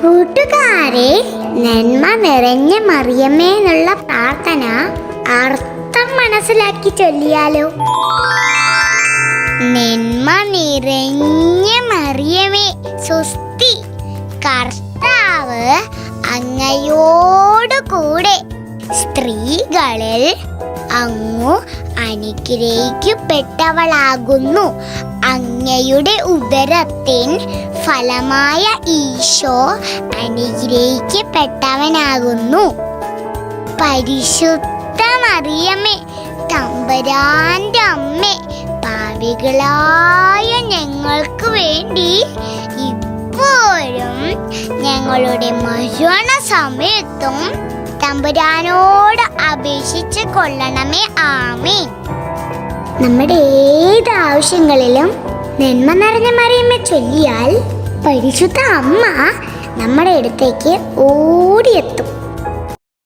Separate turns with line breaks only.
കൂട്ടുകാരെ, നന്മ നിറഞ്ഞ മറിയമേ എന്നുള്ള പ്രാർത്ഥന അർത്ഥം മനസ്സിലാക്കി ചൊല്ലിയാലോ? നന്മ നിറഞ്ഞ മറിയമേ സ്വസ്തി, കർത്താവ് അങ്ങയോട് കൂടെ, സ്ത്രീകളിൽ അങ്ങു അനുഗ്രഹിക്കപ്പെട്ടവളാകുന്നു. അങ്ങയുടെ ഉദരത്തിൻ ഫലമായ ഈശോ അനുഗ്രഹിക്കപ്പെട്ടവനാകുന്നു. പരിശുദ്ധ മറിയമേ, തമ്പുരാന്റെ അമ്മേ, പാപികളായ ഞങ്ങൾക്ക് വേണ്ടി ഇപ്പോഴും ഞങ്ങളുടെ മരണ സമയത്തും തമ്പുരാനോട് അപേക്ഷിച്ച് കൊള്ളണമേ. ആമേൻ. നമ്മുടെ ഏത് ആവശ്യങ്ങളിലും നന്മ നിറഞ്ഞ മറിയമേ ചൊല്ലിയാൽ പരിശുദ്ധ അമ്മ നമ്മുടെ അടുത്തേക്ക് ഓടിയെത്തും.